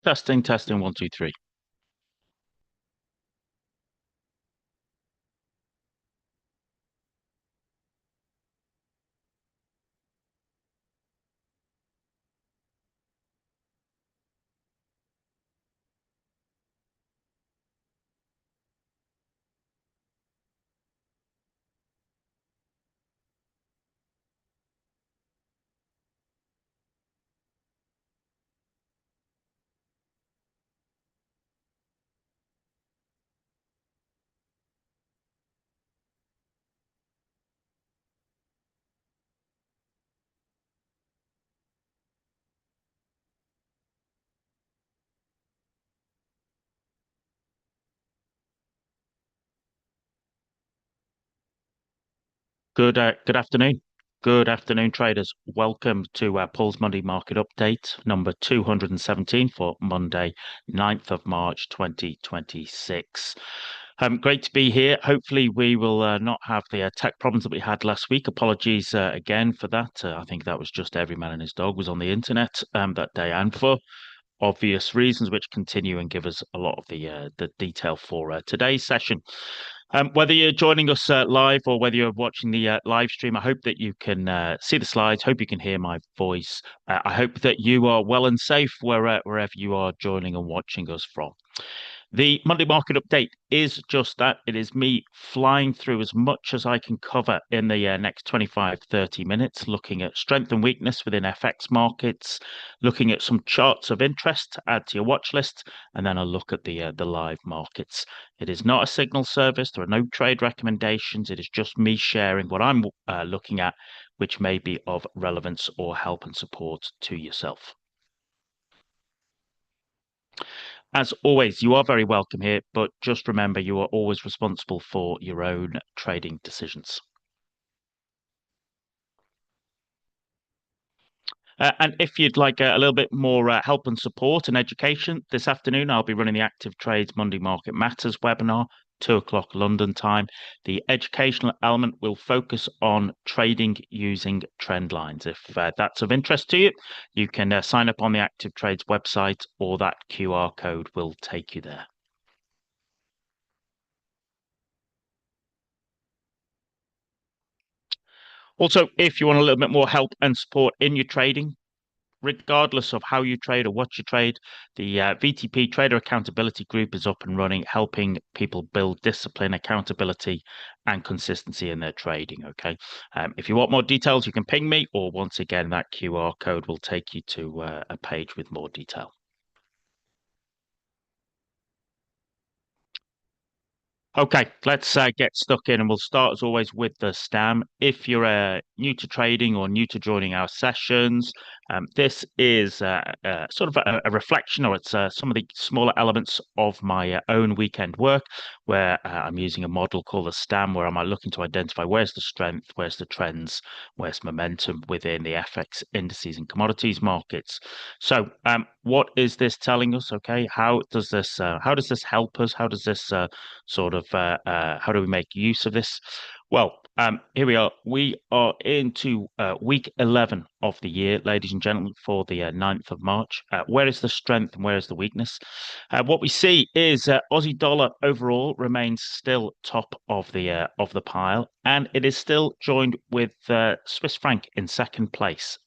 Testing, testing, one, two, three. Good afternoon. Good afternoon, traders. Welcome to Paul's Monday Market Update, number 217 for Monday, 9th of March, 2026. Great to be here. Hopefully, we will not have the tech problems that we had last week. Apologies again for that. I think that was just every man and his dog was on the internet that day, and for obvious reasons, which continue and give us a lot of the detail for today's session. Whether you're joining us live or whether you're watching the live stream, I hope that you can see the slides. Hope you can hear my voice. I hope that you are well and safe wherever you are joining and watching us from. The Monday Market Update is just that. It is me flying through as much as I can cover in the next 25, 30 minutes, looking at strength and weakness within FX markets, looking at some charts of interest to add to your watch list, and then a look at the live markets. It is not a signal service. There are no trade recommendations. It is just me sharing what I'm looking at, which may be of relevance or help and support to yourself. As always, you are very welcome here, but just remember you are always responsible for your own trading decisions. And if you'd like a little bit more help and support and education, this afternoon I'll be running the Active Trades Monday Market Matters webinar, 2 o'clock London time. The educational element will focus on trading using trend lines. If that's of interest to you, you can sign up on the Active Trades website, or that QR code will take you there. Also, if you want a little bit more help and support in your trading, regardless of how you trade or what you trade, the VTP Trader Accountability Group is up and running, helping people build discipline, accountability, and consistency in their trading. Okay. If you want more details, you can ping me, or once again, that QR code will take you to a page with more detail. Okay, let's get stuck in, and we'll start as always with the STAM. If you're new to trading or new to joining our sessions, this is sort of a reflection, or it's some of the smaller elements of my own weekend work, where I'm using a model called the STAM, where I'm looking to identify where's the strength, where's the trends, where's momentum within the FX indices and commodities markets. So, what is this telling us? Okay, how does this help us? How does this sort of how do we make use of this? Well, here we are. We are into week 11 of the year, ladies and gentlemen, for the 9th of March. Where is the strength and where is the weakness? What we see is Aussie dollar overall remains still top of the pile, and it is still joined with Swiss franc in second place.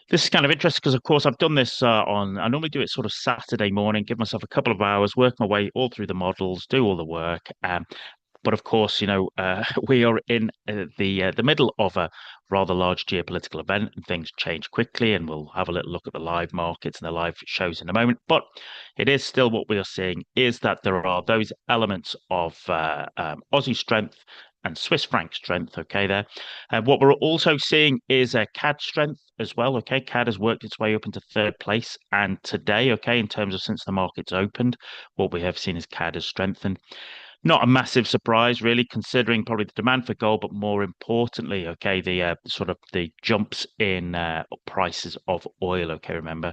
This is kind of interesting because, of course, I've done this I normally do it sort of Saturday morning, give myself a couple of hours, work my way all through the models, do all the work. But of course, we are in the middle of a rather large geopolitical event, and things change quickly, and we'll have a little look at the live markets and the live shows in a moment. But it is still what we are seeing is that there are those elements of Aussie strength and Swiss franc strength, okay, there. What we're also seeing is a CAD strength as well, okay. CAD has worked its way up into third place, and today, okay, in terms of since the market's opened, what we have seen is CAD has strengthened. Not a massive surprise, really, considering probably the demand for gold, but more importantly, okay, the sort of the jumps in prices of oil. Okay, remember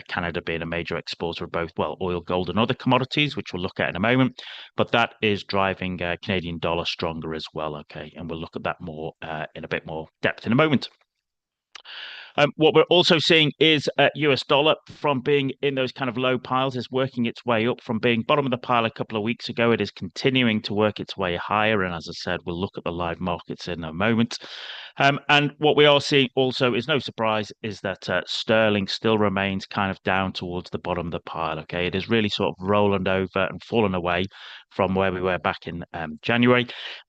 Canada being a major exporter of both, well, oil, gold, and other commodities, which we'll look at in a moment. But that is driving Canadian dollar stronger as well. Okay, and we'll look at that more in a bit more depth in a moment. What we're also seeing is US dollar from being in those kind of low piles is working its way up from being bottom of the pile a couple of weeks ago. It is continuing to work its way higher. And as I said, we'll look at the live markets in a moment. And what we are seeing also is no surprise is that sterling still remains kind of down towards the bottom of the pile. Okay, it is really sort of rolling over and fallen away from where we were back in January.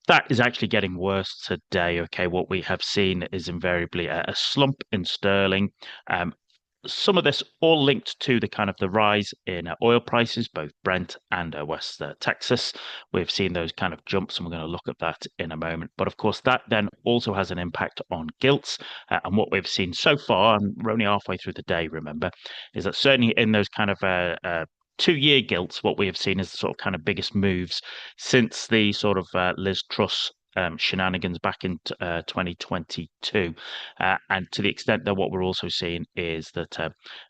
That is actually getting worse today. Okay, what we have seen is invariably a slump in sterling. Some of this all linked to the kind of the rise in oil prices, both Brent and West Texas. We've seen those kind of jumps, and we're going to look at that in a moment. But of course, that then also has an impact on gilts. And what we've seen so far, and we're only halfway through the day, remember, is that certainly in those kind of 2-year gilts, what we have seen is the sort of kind of biggest moves since the sort of Liz Truss shenanigans back in 2022. And to the extent that what we're also seeing is that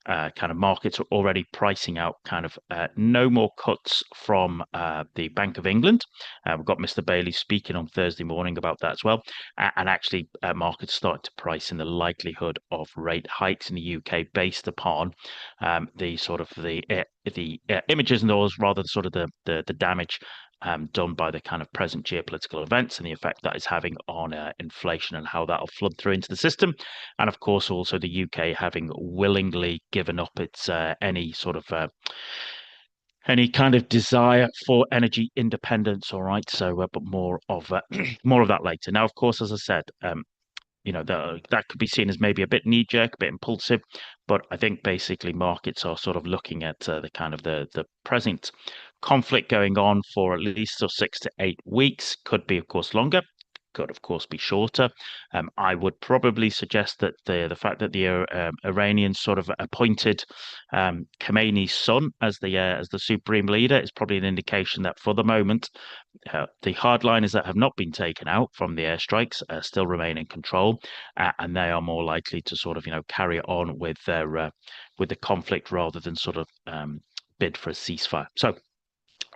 kind of markets are already pricing out kind of no more cuts from the Bank of England. We've got Mr. Bailey speaking on Thursday morning about that as well. And actually, markets starting to price in the likelihood of rate hikes in the UK based upon the sort of the images and those rather than sort of the damage done by the kind of present geopolitical events and the effect that is having on inflation and how that'll flood through into the system. And of course, also the UK having willingly given up its any kind of desire for energy independence. All right. So, but more of more of that later. Now, of course, as I said, that could be seen as maybe a bit knee-jerk, a bit impulsive, but I think basically markets are sort of looking at the kind of the present conflict going on for at least 6 to 8 weeks. Could be, of course, longer. Could, of course, be shorter. I would probably suggest that the fact that the Iranians sort of appointed Khamenei's son as the supreme leader is probably an indication that for the moment the hardliners that have not been taken out from the airstrikes still remain in control, and they are more likely to sort of carry on with their with the conflict rather than sort of bid for a ceasefire. So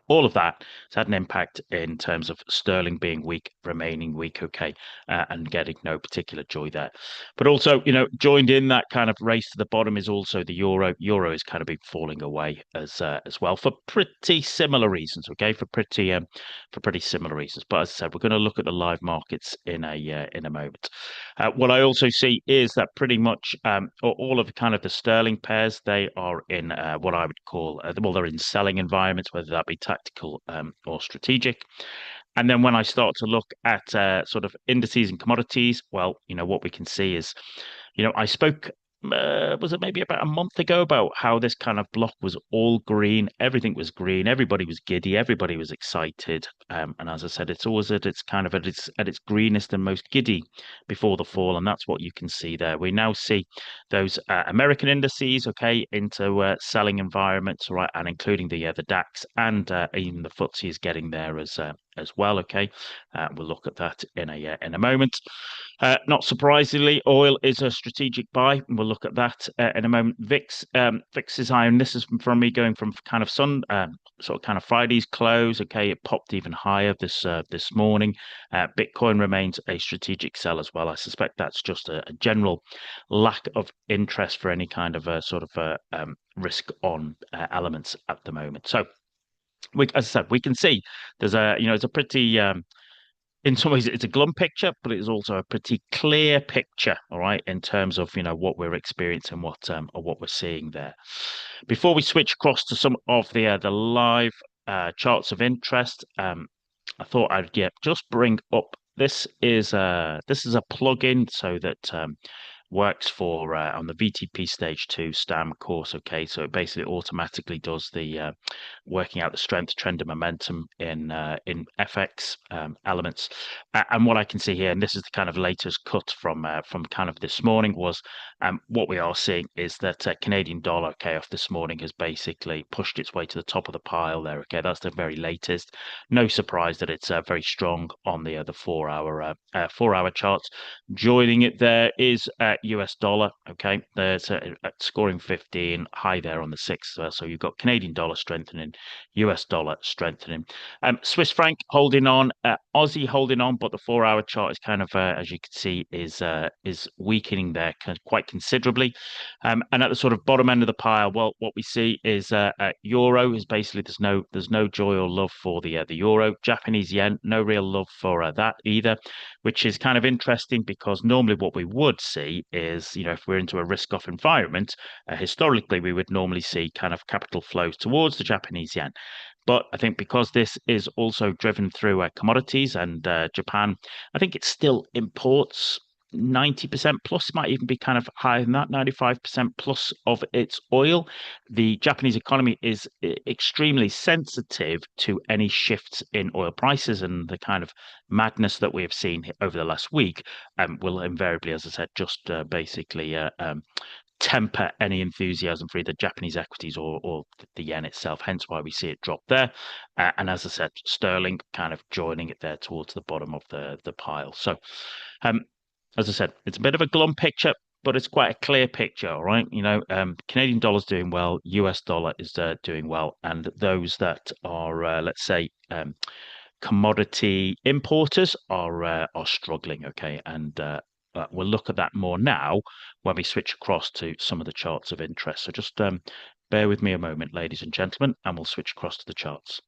all of that has had an impact in terms of sterling being weak, remaining weak, okay, and getting no particular joy there. But also, joined in that kind of race to the bottom is also the euro. Euro has kind of been falling away as well for pretty similar reasons, okay, for pretty similar reasons. But as I said, we're going to look at the live markets in a moment. What I also see is that pretty much all of the kind of the sterling pairs, they are in what I would call they're in selling environments, whether that be tactical or strategic. And then when I start to look at sort of indices and commodities, well, what we can see is, I spoke, was it maybe about a month ago, about how this kind of block was all green. Everything was green. Everybody was giddy. Everybody was excited. And as I said, it's always at its kind of at its greenest and most giddy before the fall. And that's what you can see there. We now see those American indices, okay, into selling environments, right, and including the DAX and even the FTSE is getting there as well. Okay, we'll look at that in a moment. Not surprisingly, oil is a strategic buy, and we'll look at that in a moment. VIX is high, and this is from me going from kind of sort of kind of Friday's close. Okay, it popped even higher this morning. Bitcoin remains a strategic sell as well. I suspect that's just a general lack of interest for any kind of sort of risk on elements at the moment. So, as I said, we can see there's it's a pretty in some ways it's a glum picture, but it is also a pretty clear picture, all right, in terms of what we're experiencing, or what we're seeing there. Before we switch across to some of the live charts of interest, I thought I'd just bring up this is a plugin so that works for on the VTP Stage 2 STAM course. Okay, so it basically automatically does the working out the strength, trend, and momentum in FX elements. And what I can see here, and this is the kind of latest cut from kind of this morning, was what we are seeing is that Canadian dollar, okay, off this morning has basically pushed its way to the top of the pile there. Okay, that's the very latest. No surprise that it's very strong on the 4-hour charts. Joining it there is US dollar. Okay, there's scoring 15, high there on the 6th. So you've got Canadian dollar strengthening, US dollar strengthening. Swiss franc holding on, Aussie holding on, but the 4-hour chart is kind of, as you can see, is weakening there quite considerably. And at the sort of bottom end of the pile, well, what we see is euro is basically there's no joy or love for the euro. Japanese yen, no real love for that either, which is kind of interesting because normally what we would see is, if we're into a risk-off environment, historically we would normally see kind of capital flows towards the Japanese yen. But I think because this is also driven through commodities and Japan, I think it still imports 90% plus. It might even be kind of higher than that, 95% plus of its oil. The Japanese economy is extremely sensitive to any shifts in oil prices, and the kind of madness that we have seen over the last week will invariably, as I said, just basically temper any enthusiasm for either Japanese equities or the yen itself. Hence why we see it drop there. And as I said, sterling kind of joining it there towards the bottom of the pile. So, as I said, it's a bit of a glum picture, but it's quite a clear picture, all right? Canadian dollar's doing well, US dollar is doing well, and those that are, let's say, commodity importers are struggling, okay? And we'll look at that more now when we switch across to some of the charts of interest. So just bear with me a moment, ladies and gentlemen, and we'll switch across to the charts.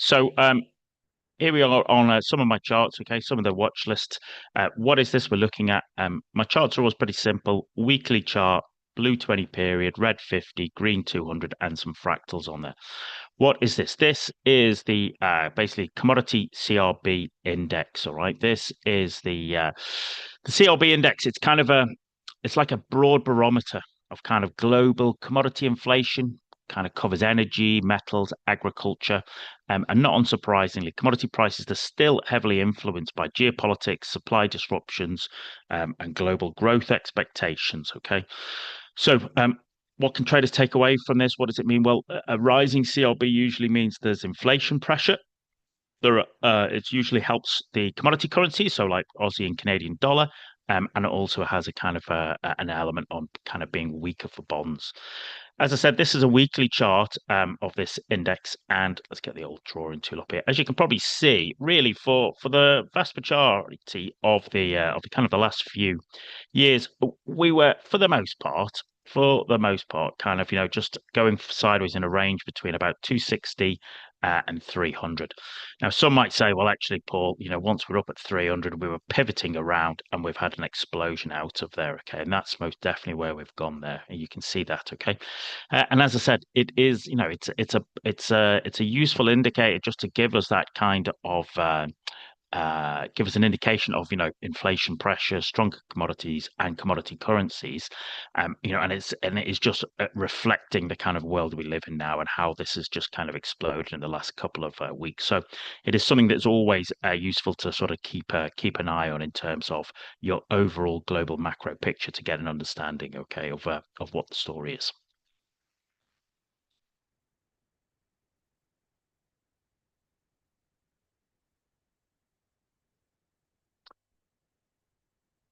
So here we are on some of my charts, okay, some of the watch lists. What is this we're looking at? My charts are always pretty simple. Weekly chart, blue 20 period, red 50, green 200, and some fractals on there. What is this? This is the basically commodity CRB index, all right? This is the CRB index. It's kind of it's like a broad barometer of kind of global commodity inflation, kind of covers energy, metals, agriculture. And not unsurprisingly, commodity prices are still heavily influenced by geopolitics, supply disruptions, and global growth expectations. Okay. So, what can traders take away from this? What does it mean? Well, a rising CRB usually means there's inflation pressure. It usually helps the commodity currencies, so like Aussie and Canadian dollar, and it also has a kind of an element on kind of being weaker for bonds. As I said, this is a weekly chart of this index, and let's get the old drawing tool up here. As you can probably see, really for the vast majority of the kind of the last few years, we were for the most part, kind of just going sideways in a range between about 260 and 300. Now, some might say, well, actually, Paul, once we're up at 300, we were pivoting around and we've had an explosion out of there. Okay. And that's most definitely where we've gone there. And you can see that. Okay. And as I said, it is, it's a useful indicator just to give us that kind of, give us an indication of inflation pressure, stronger commodities and commodity currencies, and it is just reflecting the kind of world we live in now and how this has just kind of exploded in the last couple of weeks. So it is something that's always useful to sort of keep an eye on in terms of your overall global macro picture to get an understanding, okay, of what the story is.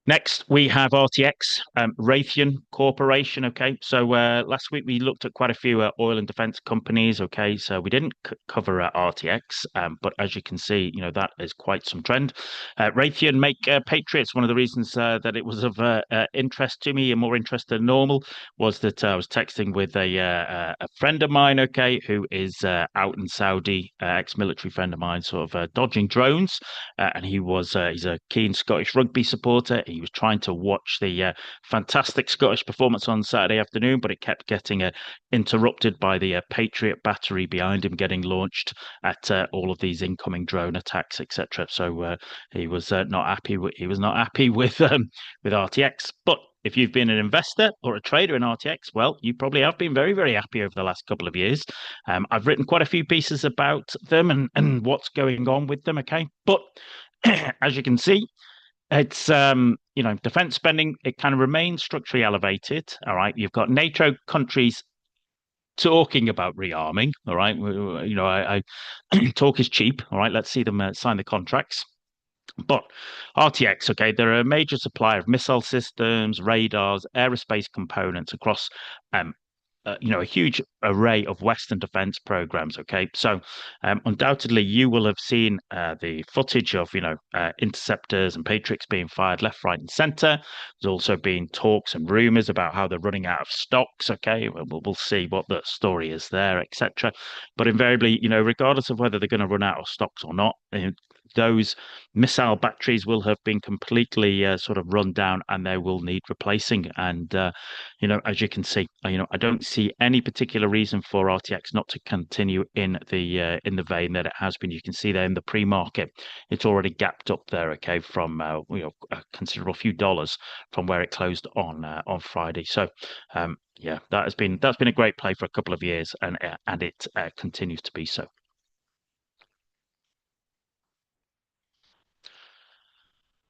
Next, we have RTX, Raytheon Corporation. Okay, so last week we looked at quite a few oil and defense companies. Okay, so we didn't cover RTX, but as you can see, that is quite some trend. Raytheon make Patriots. One of the reasons that it was of interest to me and more interest than normal was that I was texting with a friend of mine. Okay, who is out in Saudi, ex-military friend of mine, sort of dodging drones, and he's a keen Scottish rugby supporter. He was trying to watch the fantastic Scottish performance on Saturday afternoon, but it kept getting interrupted by the Patriot battery behind him getting launched at all of these incoming drone attacks, etc. So he was not happy. He was not happy with RTX. But if you've been an investor or a trader in RTX, well, you probably have been very, very happy over the last couple of years. I've written quite a few pieces about them and what's going on with them. Okay, but as you can see, it's defense spending, it kind of remains structurally elevated. All right. You've got NATO countries talking about rearming. All right. I talk is cheap. All right. Let's see them sign the contracts. But RTX, okay, they're a major supplier of missile systems, radars, aerospace components across a huge array of Western defense programs. Okay, so undoubtedly you will have seen the footage of interceptors and Patriots being fired left, right, and center. There's also been talks and rumors about how they're running out of stocks. Okay, we'll see what the story is there, etc. But invariably, regardless of whether they're going to run out of stocks or not, those missile batteries will have been completely sort of run down and they will need replacing. And as you can see, I don't see any particular reason for RTX not to continue in the vein that it has been. You can see there in the pre-market, it's already gapped up there, okay, from a considerable few dollars from where it closed on Friday. So yeah, that's been a great play for a couple of years, and it continues to be so.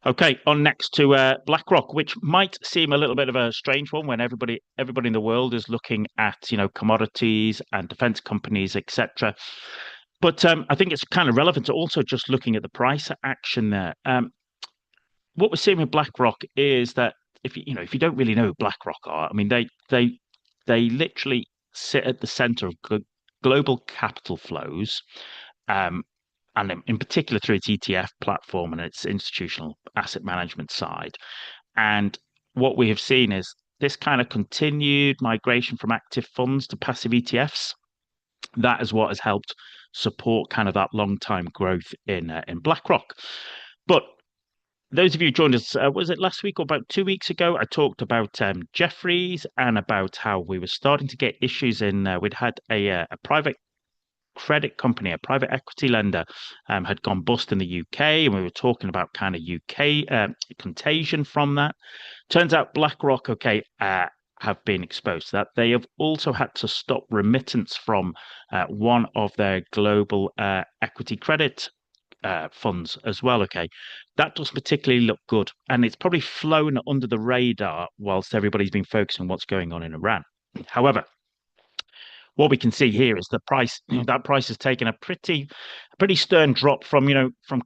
Okay, on next to BlackRock, which might seem a little bit of a strange one when everybody in the world is looking at commodities and defense companies, etc. But I think it's kind of relevant to also just looking at the price action there. What we're seeing with BlackRock is that if you don't really know who BlackRock are, I mean they literally sit at the center of global capital flows. And in particular through its ETF platform and its institutional asset management side. And what we have seen is this kind of continued migration from active funds to passive ETFs. That is what has helped support kind of that long-time growth in BlackRock. But those of you who joined us, was it last week or about 2 weeks ago? I talked about Jefferies and about how we were starting to get issues in. We'd had a private credit company, a private equity lender, had gone bust in the UK, and we were talking about kind of UK contagion from that. Turns out BlackRock, okay, have been exposed to that. They have also had to stop remittance from one of their global equity credit funds as well. Okay, that doesn't particularly look good, and it's probably flown under the radar whilst everybody's been focusing on what's going on in Iran. However, what we can see here is the price. That price has taken a pretty stern drop from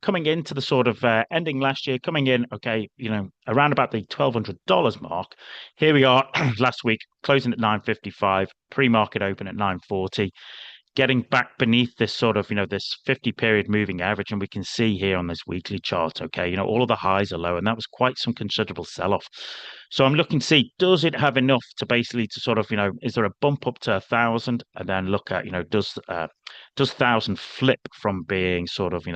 coming into the sort of ending last year, coming in around about the $1,200 mark. Here we are last week, closing at 955, pre-market open at 940. Getting back beneath this sort of, this 50-period moving average. And we can see here on this weekly chart, okay, all of the highs are low, and that was quite some considerable sell-off. So I'm looking to see, does it have enough to basically to sort of, is there a bump up to 1,000? And then look at, does 1,000 flip from being sort of,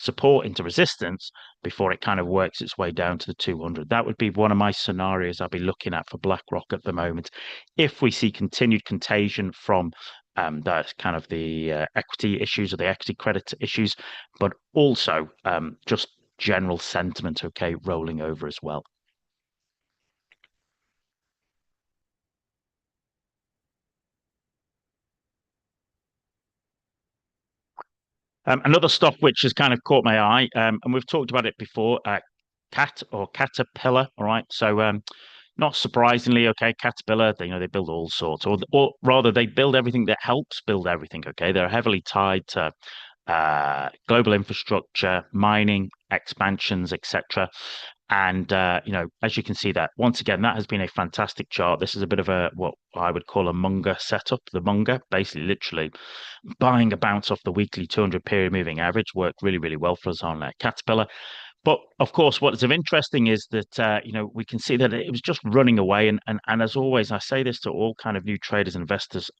support into resistance before it kind of works its way down to the 200? That would be one of my scenarios I'll be looking at for BlackRock at the moment. If we see continued contagion from that's kind of the equity issues or the equity credit issues, but also just general sentiment, okay, rolling over as well. Another stock which has kind of caught my eye, and we've talked about it before, Caterpillar. All right, so not surprisingly, okay, Caterpillar, they build all sorts, or rather, they build everything that helps build everything. Okay, they're heavily tied to global infrastructure, mining, expansions, etc. And as you can see that once again, that has been a fantastic chart. This is a bit of a what I would call a Munger setup. The Munger, basically, literally buying a bounce off the weekly 200-period moving average, worked really, really well for us on Caterpillar. But of course, what is of interesting is that we can see that it was just running away. And as always, I say this to all kind of new traders, investors.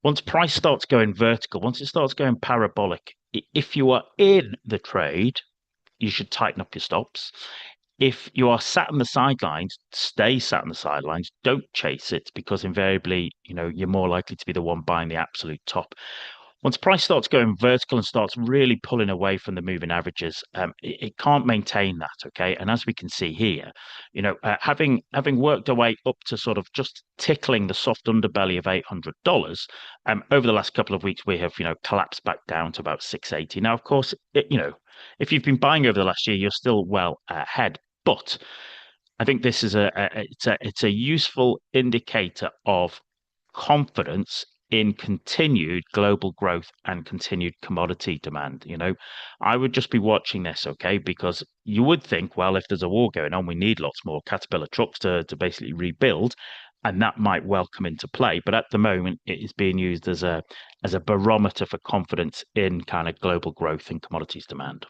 Once price starts going vertical, once it starts going parabolic, if you are in the trade, you should tighten up your stops. If you are sat on the sidelines, stay sat on the sidelines. Don't chase it, because invariably, you're more likely to be the one buying the absolute top. Once price starts going vertical and starts really pulling away from the moving averages, it can't maintain that, okay? And as we can see here, having worked our way up to sort of just tickling the soft underbelly of $800, over the last couple of weeks, we have, collapsed back down to about 680. Now, of course, if you've been buying over the last year, you're still well ahead. But I think this is it's a useful indicator of confidence in continued global growth and continued commodity demand. I would just be watching this, okay? Because you would think, well, if there's a war going on, we need lots more Caterpillar trucks to basically rebuild, and that might well come into play. But at the moment, it is being used as a barometer for confidence in kind of global growth and commodities demand.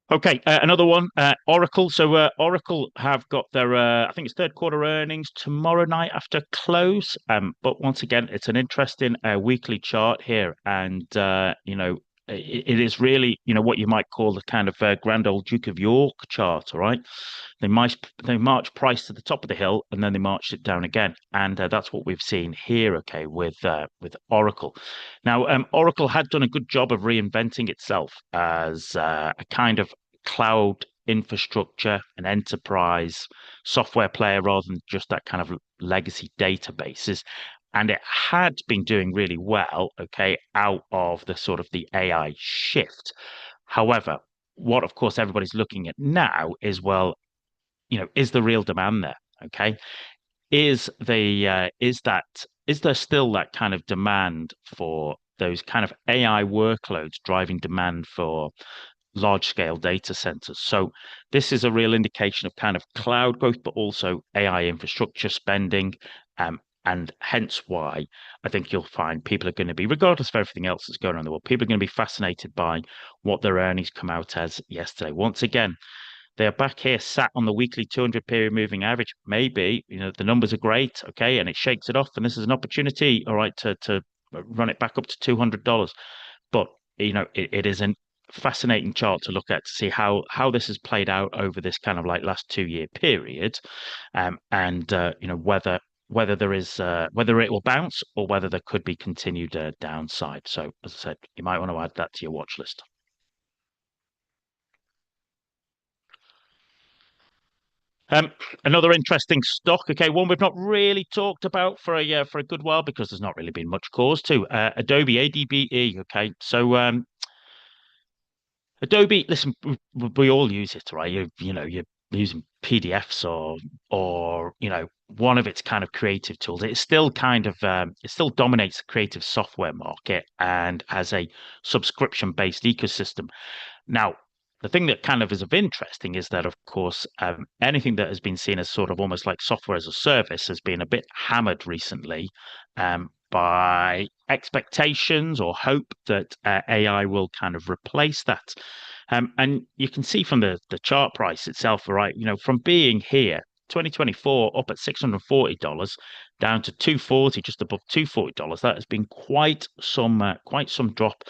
Okay, another one, Oracle. So Oracle have got their, I think it's third quarter earnings tomorrow night after close. But once again, it's an interesting weekly chart here, and it is really what you might call the kind of Grand Old Duke of York chart. All right, they march price to the top of the hill, and then they marched it down again, and that's what we've seen here. Okay, with Oracle. Now, Oracle had done a good job of reinventing itself as a kind of cloud infrastructure, an enterprise software player rather than just that kind of legacy databases. And it had been doing really well, okay, out of the sort of the AI shift. However, what of course everybody's looking at now is, well, is the real demand there? Okay. Is there still that kind of demand for those kind of AI workloads driving demand for large scale data centers? So this is a real indication of kind of cloud growth, but also AI infrastructure spending. And hence why I think you'll find people are going to be, regardless of everything else that's going on in the world, people are going to be fascinated by what their earnings come out as yesterday. Once again, they are back here sat on the weekly 200 period moving average. Maybe, the numbers are great, okay, and it shakes it off. And this is an opportunity, all right, to run it back up to $200. But, it is a fascinating chart to look at to see how this has played out over this kind of like last 2 year period. And whether there is whether it will bounce or whether there could be continued downside. So, as I said, you might want to add that to your watch list. Um, Another interesting stock. Okay, one we've not really talked about for a good while because there's not really been much cause to. Adobe ADBE. Okay, so Adobe. Listen, we all use it, right? You're using PDFs or one of its kind of creative tools. It's still kind of it still dominates the creative software market and has a subscription based ecosystem. Now, the thing that kind of is of interesting is that, of course, anything that has been seen as sort of almost like software as a service has been a bit hammered recently by expectations or hope that AI will kind of replace that. And you can see from the chart price itself, right? From being here, 2024 up at $640 down to 240, just above $240. That has been quite some drop.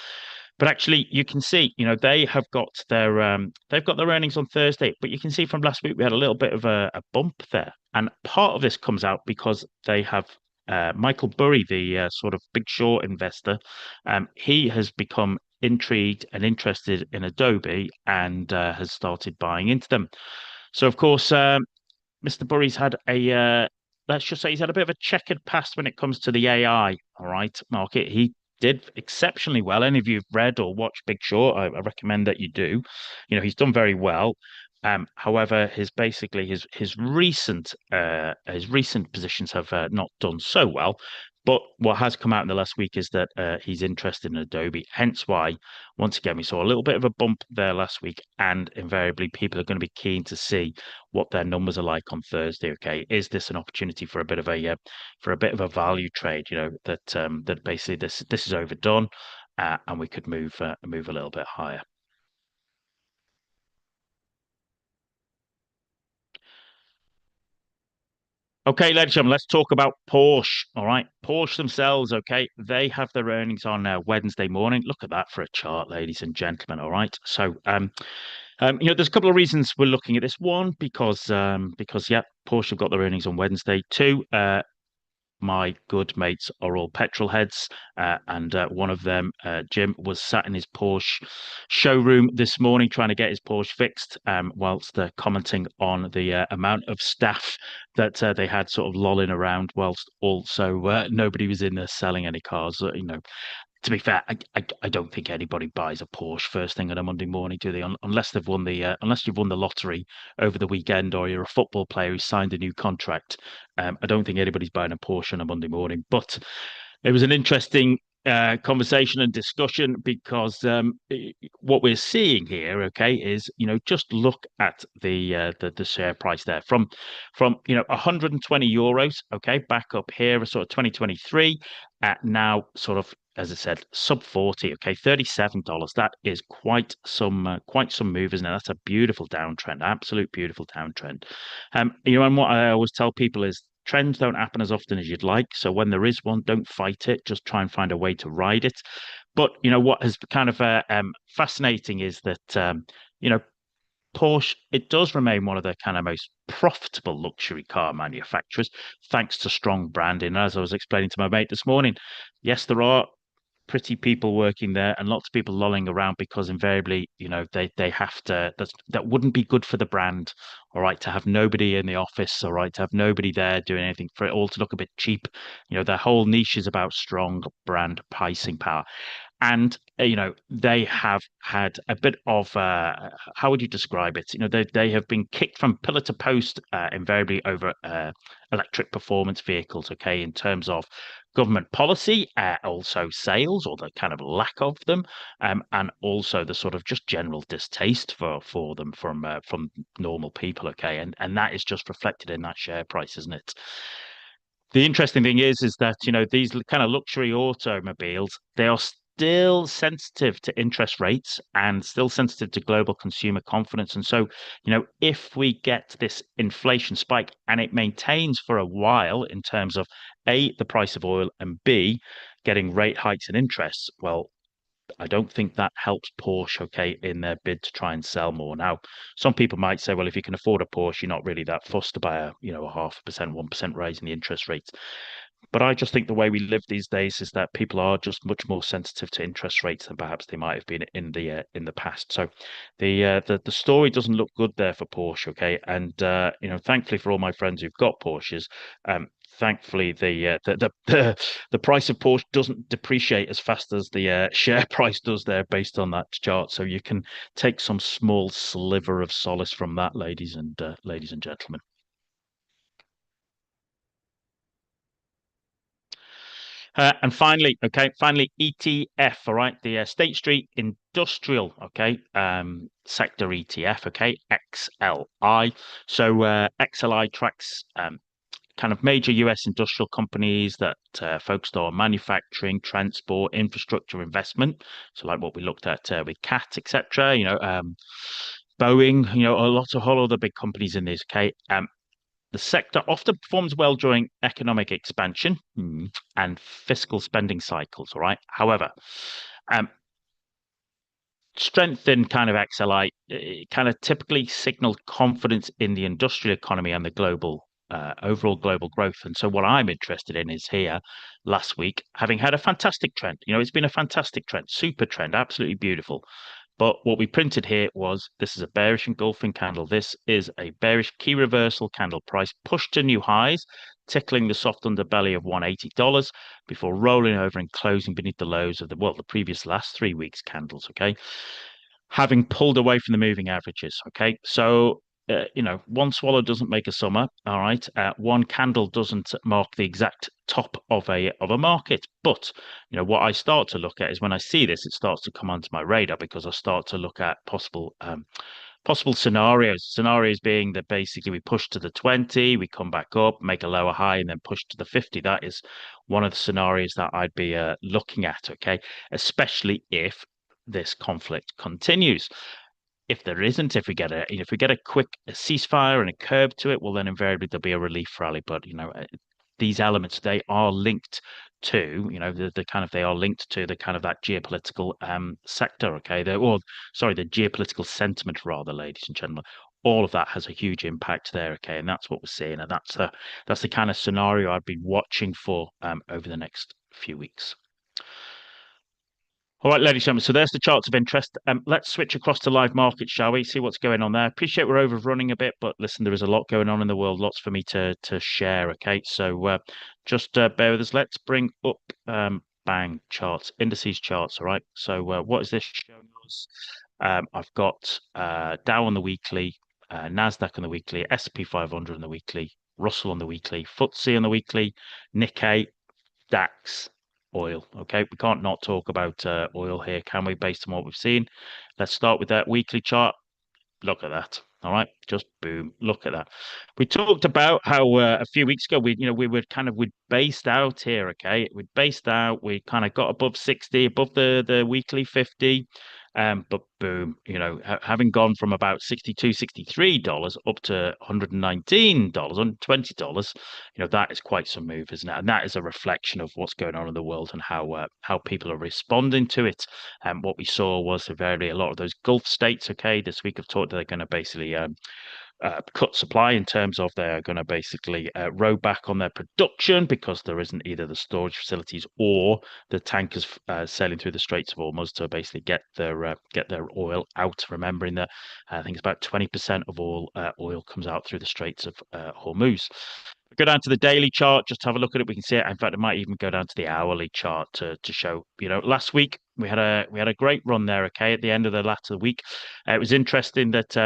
But actually, you can see, they've got their earnings on Thursday. But you can see from last week we had a little bit of a bump there, and part of this comes out because they have Michael Burry, the sort of big short investor. He has become intrigued and interested in Adobe and has started buying into them. So, of course, Mr. Burry's had let's just say he's had a bit of a checkered past when it comes to the AI, all right, market. He did exceptionally well. Any of you have read or watched Big Short, I recommend that you do. He's done very well. However, his recent positions have not done so well. But what has come out in the last week is that he's interested in Adobe. Hence why, once again, we saw a little bit of a bump there last week, and invariably people are going to be keen to see what their numbers are like on Thursday. Okay, is this an opportunity for a bit of a value trade? That basically this is overdone, and we could move a little bit higher. Okay, ladies and gentlemen, let's talk about Porsche. All right, Porsche themselves. Okay, they have their earnings on Wednesday morning. Look at that for a chart, ladies and gentlemen. All right, so there's a couple of reasons we're looking at this. One, because yeah, Porsche have got their earnings on Wednesday. Two, my good mates are all petrol heads, and one of them, Jim, was sat in his Porsche showroom this morning trying to get his Porsche fixed, whilst commenting on the amount of staff that they had sort of lolling around, whilst also nobody was in there selling any cars. to be fair, I don't think anybody buys a Porsche first thing on a Monday morning, do they? Unless they've won the unless you've won the lottery over the weekend, or you're a football player who signed a new contract. I don't think anybody's buying a Porsche on a Monday morning. But it was an interesting conversation and discussion, because what we're seeing here, okay, is just look at the share price there from 120 euros, okay, back up here, sort of 2023, at now sort of, as I said, sub 40, okay, $37. That is quite some move, isn't it? That's a beautiful downtrend, absolute beautiful downtrend. And what I always tell people is trends don't happen as often as you'd like. So when there is one, don't fight it. Just try and find a way to ride it. But what has kind of fascinating is that Porsche, it does remain one of the kind of most profitable luxury car manufacturers, thanks to strong branding. And as I was explaining to my mate this morning, yes, there are pretty people working there and lots of people lolling around, because invariably, they have to, that wouldn't be good for the brand, all right, to have nobody in the office, all right, to have nobody there doing anything, for it all to look a bit cheap. Their whole niche is about strong brand pricing power. And they have had a bit of how would you describe it? They have been kicked from pillar to post, invariably over electric performance vehicles, okay, in terms of government policy, also sales, or the kind of lack of them, and also the sort of just general distaste for them from normal people, okay, and that is just reflected in that share price, isn't it? The interesting thing is that these kind of luxury automobiles, they are still sensitive to interest rates and still sensitive to global consumer confidence. And so, if we get this inflation spike and it maintains for a while in terms of A, the price of oil, and B, getting rate hikes and interests, well, I don't think that helps Porsche, okay, in their bid to try and sell more. Now, some people might say, well, if you can afford a Porsche, you're not really that fussed to buy a 0.5%, 1% rise in the interest rates. But I just think the way we live these days is that people are just much more sensitive to interest rates than perhaps they might have been in the past. So the story doesn't look good there for Porsche, okay? And thankfully for all my friends who've got Porsches, thankfully the price of Porsche doesn't depreciate as fast as the share price does there, based on that chart. So you can take some small sliver of solace from that, ladies and gentlemen. And finally, ETF, all right, the State Street Industrial, okay, sector ETF, okay, XLI. So XLI tracks kind of major US industrial companies that focused on manufacturing, transport, infrastructure investment. So like what we looked at with CAT, etc. Boeing, a whole other big companies in this. Okay, the sector often performs well during economic expansion and fiscal spending cycles. All right. However, strength in kind of XLI kind of typically signaled confidence in the industrial economy and the global overall global growth. And so what I'm interested in is here last week, having had a fantastic trend. It's been a fantastic trend, super trend, absolutely beautiful. But what we printed here was, this is a bearish engulfing candle. This is a bearish key reversal candle, price pushed to new highs, tickling the soft underbelly of $180 before rolling over and closing beneath the lows of the previous last 3 weeks candles, okay? Having pulled away from the moving averages, okay? So one swallow doesn't make a summer. All right, one candle doesn't mark the exact top of a market. But what I start to look at is, when I see this, it starts to come onto my radar, because I start to look at possible scenarios. Scenarios being that basically we push to the 20, we come back up, make a lower high, and then push to the 50. That is one of the scenarios that I'd be looking at. Okay, especially if this conflict continues. If there isn't, if we get a quick ceasefire and a curb to it, well, then invariably there'll be a relief rally. But these elements, they are linked to they are linked to the kind of that geopolitical sector. Okay, the geopolitical sentiment, rather, ladies and gentlemen. All of that has a huge impact there. Okay, and that's what we're seeing, and that's the kind of scenario I'd be watching for over the next few weeks. All right, ladies and gentlemen, so there's the charts of interest. Let's switch across to live markets, shall we? See what's going on there. Appreciate we're overrunning a bit, but listen, there is a lot going on in the world, lots for me to share, okay? So just bear with us. Let's bring up bang charts, indices charts. All right. So what is this showing us? I've got Dow on the weekly, Nasdaq on the weekly, S&P 500 on the weekly, Russell on the weekly, FTSE on the weekly, Nikkei, DAX, oil. Okay, we can't not talk about oil here, can we? Based on what we've seen, let's start with that weekly chart. Look at that. All right, just boom. Look at that. We talked about how a few weeks ago we'd based out here. Okay, we'd based out. We kind of got above 60, above the weekly 50. But boom, having gone from about $62, $63 up to $119, $120, that is quite some move, isn't it? And that is a reflection of what's going on in the world and how people are responding to it. And what we saw was a lot of those Gulf states, okay, this week have talked they're going to basically cut supply in terms of they're going to basically row back on their production because there isn't either the storage facilities or the tankers sailing through the Straits of Hormuz to basically get their oil out. Remembering that I think it's about 20% of all oil comes out through the Straits of Hormuz. Go down to the daily chart, just have a look at it. We can see it. In fact, it might even go down to the hourly chart to show. Last week we had a great run there. Okay, at the end of the latter week, it was interesting that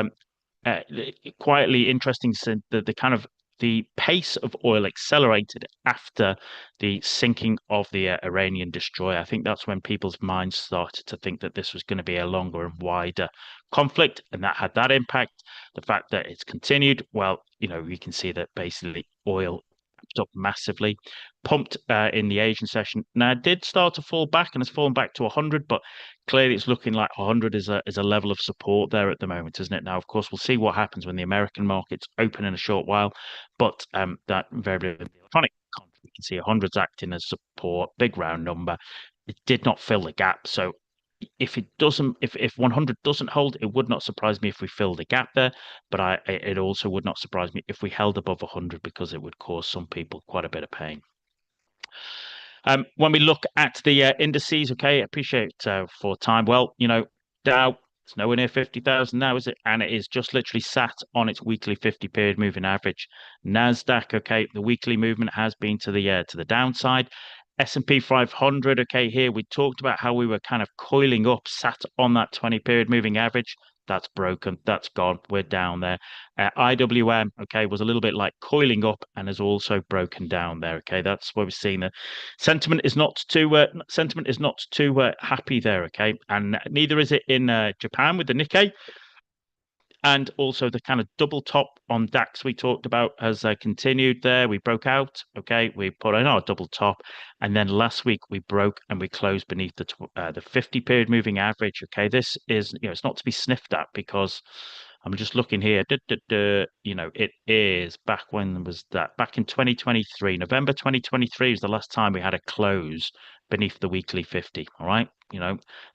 quietly interesting. The kind of the pace of oil accelerated after the sinking of the Iranian destroyer. I think that's when people's minds started to think that this was going to be a longer and wider conflict, and that had that impact. The fact that it's continued, well, you can see that basically oil up massively, pumped in the Asian session. Now it did start to fall back and has fallen back to 100, but clearly it's looking like 100 is a level of support there at the moment, isn't it? Now, of course, we'll see what happens when the American markets open in a short while, but that variable in the electronic contract, we can see 100's acting as support, big round number. It did not fill the gap, so if 100 doesn't hold, it would not surprise me if we fill the gap there, but it also would not surprise me if we held above 100 because it would cause some people quite a bit of pain. When we look at the indices, okay, appreciate for time. Well, Dow, it's nowhere near 50,000 now, is it? And it is just literally sat on its weekly 50-period moving average. Nasdaq, okay, the weekly movement has been to the downside. S&P 500, okay, here we talked about how we were kind of coiling up, sat on that 20-period moving average. That's broken. That's gone. We're down there. IWM, okay, was a little bit like coiling up and has also broken down there. Okay, that's what we're seeing. The sentiment is not too happy there. Okay, and neither is it in Japan with the Nikkei. And also the kind of double top on DAX we talked about has continued there. We broke out. Okay, we put in our double top, and then last week we broke and we closed beneath the 50-period moving average. Okay, this is it's not to be sniffed at because I'm just looking here. It is back when was that? Back in 2023, November 2023 was the last time we had a close beneath the weekly 50. All right,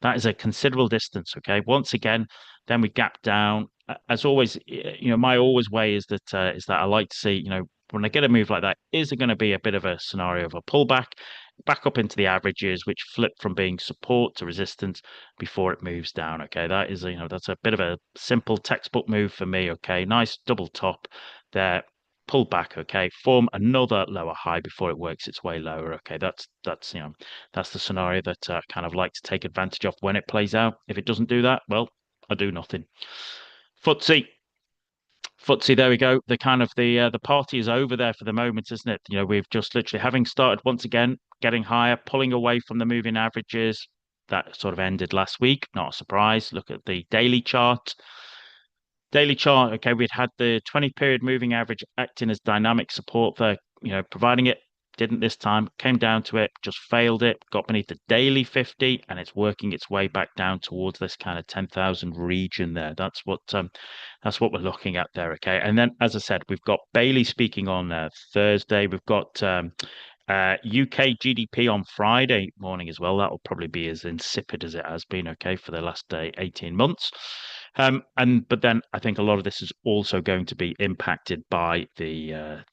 that is a considerable distance. Okay, once again, then we gap down. As always, my always way is that I like to see, when I get a move like that, is there going to be a bit of a scenario of a pullback back up into the averages, which flip from being support to resistance before it moves down? Okay, that is, that's a bit of a simple textbook move for me. Okay, nice double top there, pull back. Okay, form another lower high before it works its way lower. Okay, that's that's the scenario that I kind of like to take advantage of when it plays out. If it doesn't do that, well, I do nothing. FTSE, there we go. The party is over there for the moment, isn't it? We've just literally having started once again, getting higher, pulling away from the moving averages. That sort of ended last week. Not a surprise. Look at the daily chart. Daily chart, okay, we'd had the 20-period moving average acting as dynamic support for, providing it. Didn't this time, came down to it, just failed it, got beneath the daily 50, and it's working its way back down towards this kind of 10,000 region there. That's what we're looking at there, okay? And then, as I said, we've got Bailey speaking on Thursday. We've got UK GDP on Friday morning as well. That will probably be as insipid as it has been, okay, for the last 18 months. But then I think a lot of this is also going to be impacted by the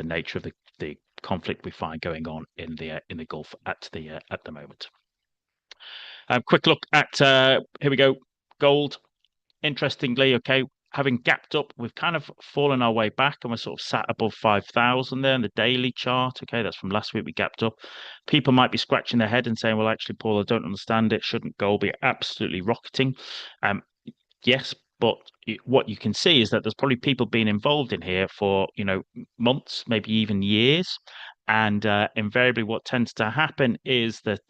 nature of the conflict we find going on in the Gulf at the moment. Quick look at here we go, gold. Interestingly, okay, having gapped up, we've kind of fallen our way back and we're sort of sat above 5,000 there in the daily chart. Okay, that's from last week. We gapped up. People might be scratching their head and saying, well, actually, Paul, I don't understand it. Shouldn't gold be absolutely rocketing? Yes, but what you can see is that there's probably people being involved in here for, months, maybe even years. And invariably, what tends to happen is that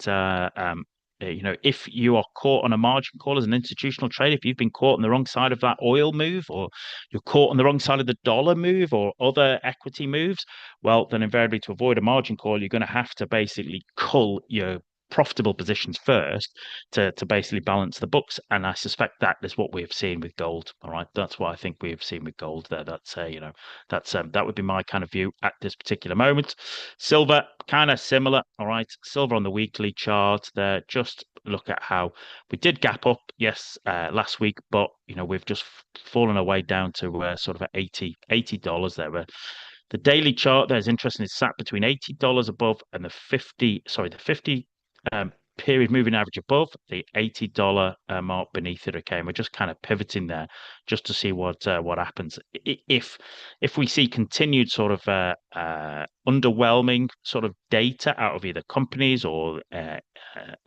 if you are caught on a margin call as an institutional trader, if you've been caught on the wrong side of that oil move, or you're caught on the wrong side of the dollar move or other equity moves, well, then invariably to avoid a margin call, you're going to have to basically cull your profitable positions first to basically balance the books. And I suspect that is what we have seen with gold. All right, that's what I think we have seen with gold there. That's that would be my kind of view at this particular moment. Silver, kind of similar. All right, silver on the weekly chart there. Just look at how we did gap up, yes, last week, but we've just fallen away down to sort of at $80 there. The daily chart there is interesting. It's sat between $80 above and the 50 period moving average above, the $80 mark beneath it. Okay, and we're just kind of pivoting there just to see what happens. If we see continued sort of underwhelming sort of data out of either companies or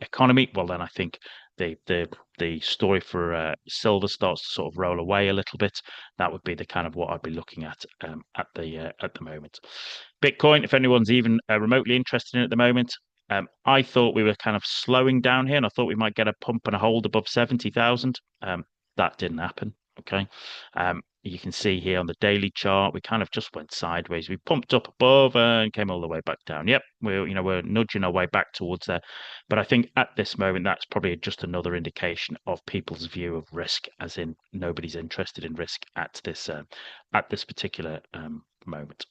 economy, well, then I think the story for silver starts to sort of roll away a little bit. That would be the kind of what I'd be looking at the moment. Bitcoin, if anyone's even remotely interested in it at the moment, I thought we were kind of slowing down here, and I thought we might get a pump and a hold above 70,000. That didn't happen. Okay. You can see here on the daily chart, we kind of just went sideways. We pumped up above and came all the way back down. Yep, we're nudging our way back towards there. But I think at this moment, that's probably just another indication of people's view of risk, as in nobody's interested in risk at this particular moment.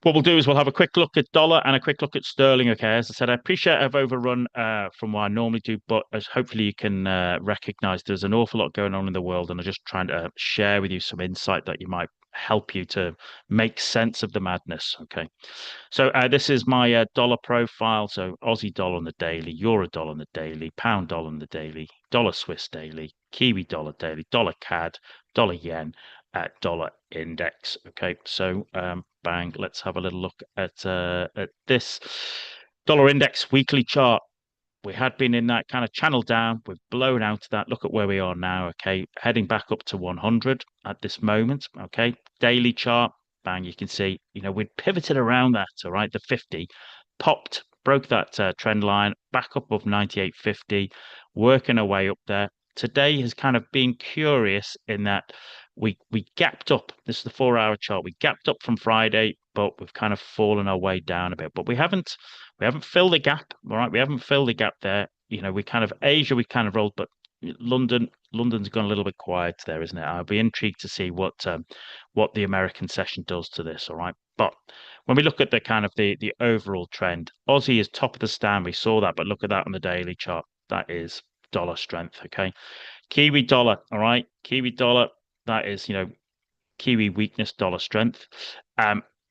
What we'll do is we'll have a quick look at dollar and a quick look at sterling. Okay, as I said, I appreciate I've overrun from what I normally do, but as hopefully you can recognize there's an awful lot going on in the world, and I'm just trying to share with you some insight that you might help you to make sense of the madness. Okay, so this is my dollar profile. So Aussie dollar on the daily, Euro dollar on the daily, pound dollar on the daily, dollar Swiss daily, Kiwi dollar daily, dollar CAD, dollar yen, dollar index. Okay, so bang, let's have a little look at this dollar index weekly chart. We had been in that kind of channel down. We've blown out of that. Look at where we are now. Okay, heading back up to 100 at this moment. Okay, daily chart, bang, you can see, we'd pivoted around that. All right, the 50 popped, broke that trend line back up above 98.50, working our way up there. Today has kind of been curious in that we gapped up. This is the 4-hour chart. We gapped up from Friday, but we've kind of fallen our way down a bit. But we haven't filled the gap. All right, we haven't filled the gap there. We kind of Asia, we kind of rolled, but London's gone a little bit quiet there, isn't it? I'll be intrigued to see what the American session does to this. All right, but when we look at the kind of the overall trend, Aussie is top of the stand. We saw that, but look at that on the daily chart. That is dollar strength. Okay, Kiwi dollar. All right, Kiwi dollar. That is Kiwi weakness, dollar strength.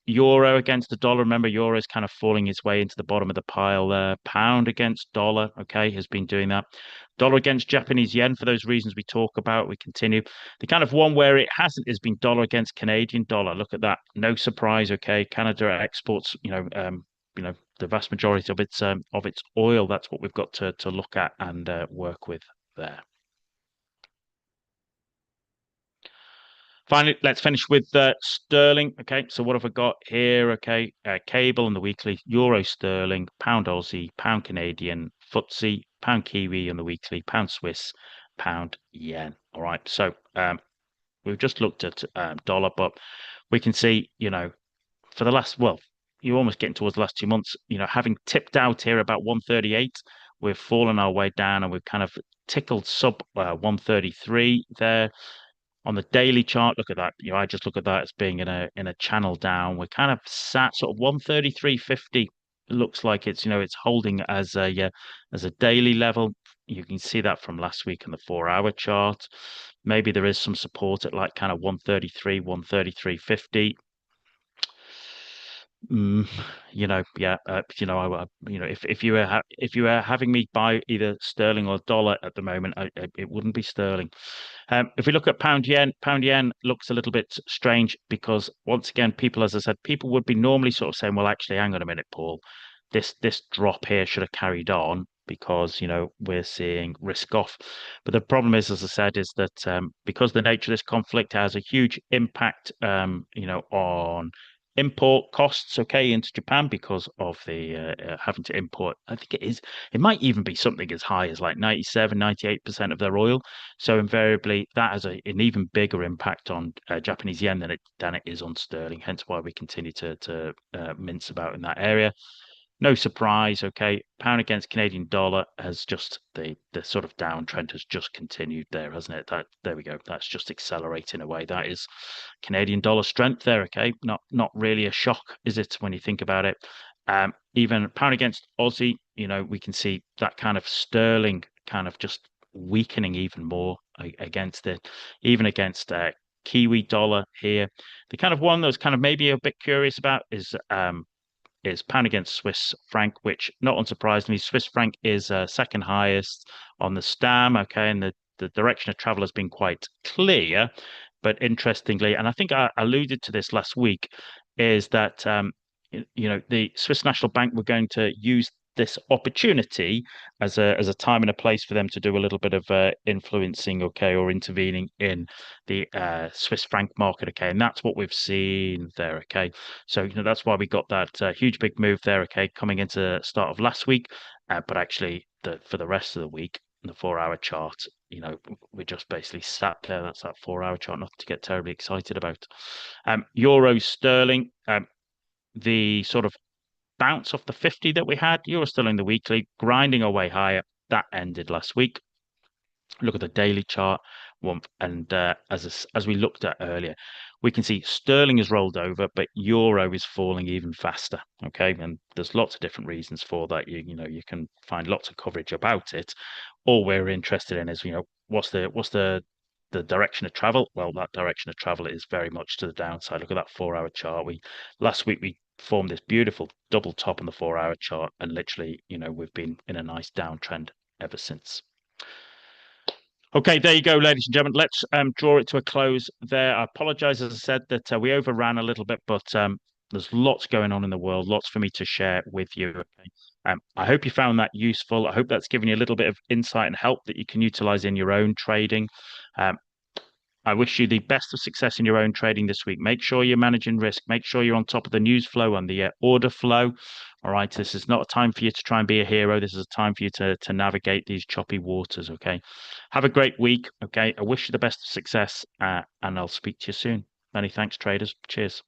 Euro against the dollar. Remember, euro is kind of falling its way into the bottom of the pile there. Pound against dollar, okay, has been doing that. Dollar against Japanese yen for those reasons we talk about. We continue. The kind of one where it hasn't has been dollar against Canadian dollar. Look at that. No surprise, okay. Canada exports, the vast majority of its oil. That's what we've got to look at and work with there. Finally, let's finish with sterling. Okay, so what have I got here? Okay, cable on the weekly, euro sterling, pound Aussie, pound Canadian, FTSE, pound Kiwi on the weekly, pound Swiss, pound yen. All right, so we've just looked at dollar, but we can see, for the last, well, you're almost getting towards the last 2 months, having tipped out here about 138, we've fallen our way down and we've kind of tickled sub 133 there. On the daily chart, look at that. I just look at that as being in a channel down. We're kind of sat sort of 133.50. Looks like it's it's holding as a daily level. You can see that from last week in the 4-hour chart. Maybe there is some support at like kind of 133, 133.50. Mm, yeah, if you were having me buy either sterling or dollar at the moment, it wouldn't be sterling. If we look at pound yen looks a little bit strange because once again, people, as I said, people would be normally sort of saying, well, actually, hang on a minute, Paul, this drop here should have carried on because we're seeing risk off. But the problem is, as I said, is that because the nature of this conflict has a huge impact, on import costs, okay, into Japan because of the having to import. I think it might even be something as high as like 97, 98% of their oil. So invariably, that has an even bigger impact on Japanese yen than it is on sterling. Hence why we continue to mince about in that area. No surprise, okay. Pound against Canadian dollar has just the sort of downtrend has just continued there, hasn't it? There we go. That's just accelerating away. That is Canadian dollar strength there, okay. Not really a shock, is it, when you think about it? Even pound against Aussie, we can see that kind of sterling kind of just weakening even more against it, even against Kiwi dollar here. The kind of one that was kind of maybe a bit curious about is pound against Swiss franc, which not unsurprisingly, Swiss franc is second highest on the STAM. Okay, and the direction of travel has been quite clear. But interestingly, and I think I alluded to this last week, is that the Swiss National Bank were going to use this opportunity as a time and a place for them to do a little bit of influencing, okay, or intervening in the Swiss franc market, okay, and that's what we've seen there, okay. So that's why we got that huge big move there, okay, coming into the start of last week, but actually for the rest of the week, the 4-hour chart, we just basically sat there. That's that 4-hour chart, nothing to get terribly excited about. Euro sterling, the sort of bounce off the 50 that we had, euro sterling the weekly, grinding our way higher. That ended last week. Look at the daily chart, and as we looked at earlier, we can see sterling is rolled over, but euro is falling even faster. Okay, and there's lots of different reasons for that. You can find lots of coverage about it. All we're interested in is what's the direction of travel? Well, that direction of travel is very much to the downside. Look at that 4-hour chart. Last week we formed this beautiful double top on the 4-hour chart, and literally, we've been in a nice downtrend ever since. Okay, there you go, ladies and gentlemen. Let's draw it to a close there. I apologize, as I said, that we overran a little bit, but there's lots going on in the world, lots for me to share with you. Okay. I hope you found that useful. I hope that's given you a little bit of insight and help that you can utilize in your own trading. I wish you the best of success in your own trading this week. Make sure you're managing risk. Make sure you're on top of the news flow and the order flow. All right, this is not a time for you to try and be a hero. This is a time for you to navigate these choppy waters. Okay, have a great week. Okay, I wish you the best of success, and I'll speak to you soon. Many thanks, traders. Cheers.